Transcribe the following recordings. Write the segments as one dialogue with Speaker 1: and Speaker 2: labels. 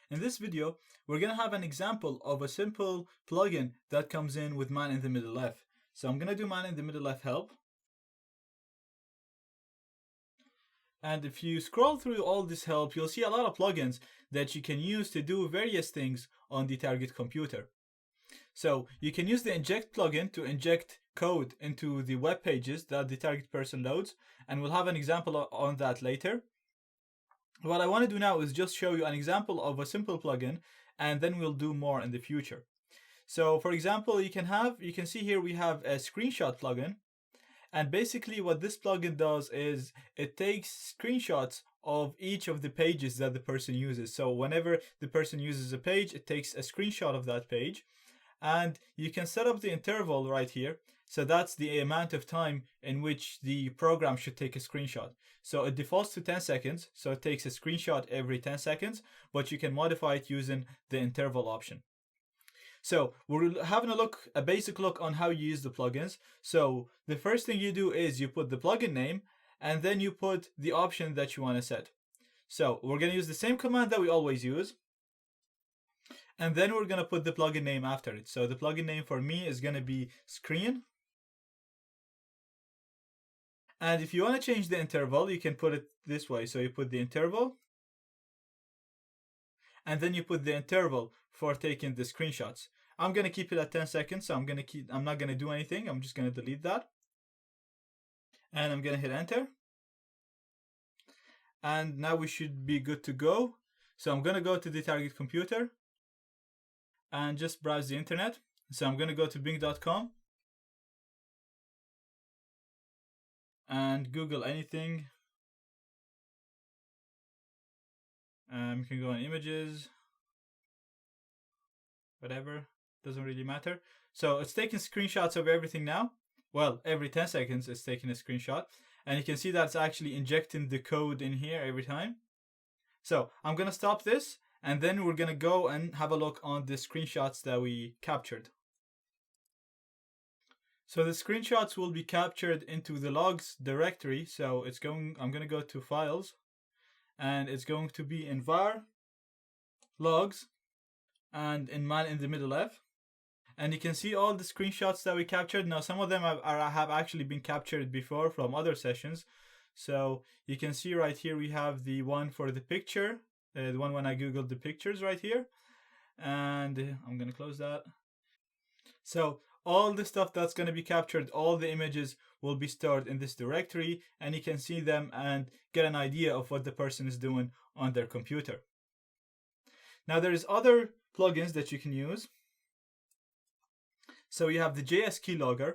Speaker 1: In this video, we're going to have an example of a simple plugin that comes in with man in the middle left. So I'm going to do man in the middle left help. And if you scroll through all this help, you'll see a lot of plugins that you can use to do various things on the target computer. So you can use the inject plugin to inject code into the web pages that the target person loads, and we'll have an example on that later. What I want to do now is just show you an example of a simple plugin, and then we'll do more in the future. So for example, you can see here we have a screenshot plugin, and basically what this plugin does is it takes screenshots of each of the pages that the person uses. So whenever the person uses a page, it takes a screenshot of that page, and you can set up the interval right here. So that's the amount of time in which the program should take a screenshot. So it defaults to 10 seconds, so it takes a screenshot every 10 seconds, but you can modify it using the interval option. So we're having a basic look on how you use the plugins. So the first thing you do is you put the plugin name, and then you put the option that you want to set. So we're going to use the same command that we always use, and then we're going to put the plugin name after it. So the plugin name for me is going to be screen. And if you want to change the interval, you can put it this way. So you put the interval, and then you put the interval for taking the screenshots. I'm going to keep it at 10 seconds, so I'm not going to do anything. I'm just going to delete that. And I'm going to hit enter. And now we should be good to go. So I'm going to go to the target computer and just browse the internet. So I'm going to go to bing.com and Google anything. You can go on images, whatever, doesn't really matter. So it's taking screenshots of everything now. Well, every 10 seconds it's taking a screenshot, and you can see that it's actually injecting the code in here every time. So I'm going to stop this, and then we're going to go and have a look on the screenshots that we captured. So the screenshots will be captured into the logs directory. So I'm going to go to files, and it's going to be in var logs and in man in the middle left. And you can see all the screenshots that we captured. Now some of them have actually been captured before from other sessions. So you can see right here we have the one for the picture, the one when I googled the pictures right here. And I'm going to close that. So all the stuff that's going to be captured, all the images will be stored in this directory, and you can see them and get an idea of what the person is doing on their computer. Now there's other plugins that you can use. So you have the JS Keylogger,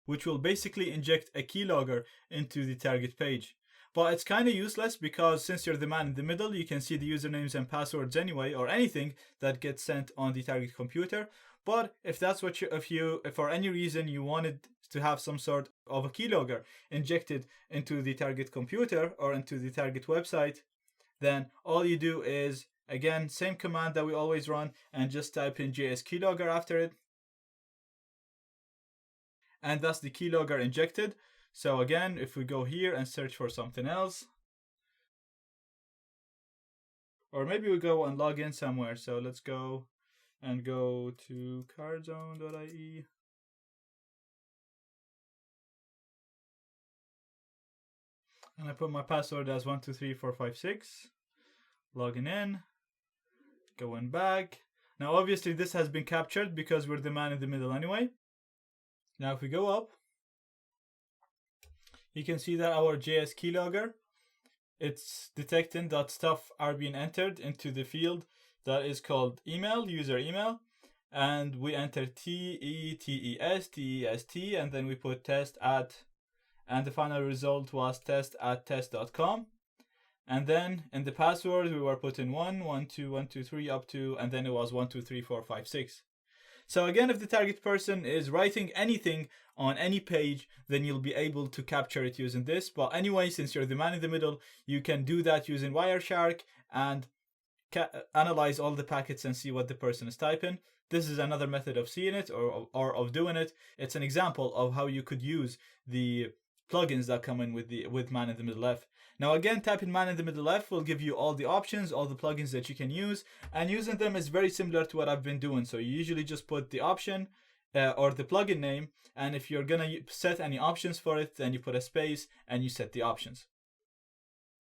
Speaker 1: which will basically inject a keylogger into the target page. But it's kind of useless because since you're the man in the middle, you can see the usernames and passwords anyway, or anything that gets sent on the target computer. But if that's what if for any reason you wanted to have some sort of a keylogger injected into the target computer or into the target website, then all you do is, again, same command that we always run, and just type in JS Keylogger after it. And that's the keylogger injected. So again, if we go here and search for something else, or maybe we go and log in somewhere. So let's go and go to cardzone.ie. And I put my password as 123456. Logging in, going back. Now obviously this has been captured because we're the man in the middle anyway. Now if we go up, you can see that our JS Keylogger, it's detecting that stuff are being entered into the field that is called email, user email, and we enter TETES, and then we put test at, and the final result was test@test.com. And then in the password we were putting 112.123 up to, and then it was 123456. So again, if the target person is writing anything on any page, then you'll be able to capture it using this. But anyway, since you're the man in the middle, you can do that using Wireshark and analyze all the packets and see what the person is typing. This is another method of seeing it or of doing it. It's an example of how you could use the plugins that come in with man in the middle left. Now again, tapping man in the middle left will give you all the options, all the plugins that you can use, and using them is very similar to what I've been doing. So you usually just put the option or the plugin name, and if you're gonna set any options for it, then you put a space and you set the options.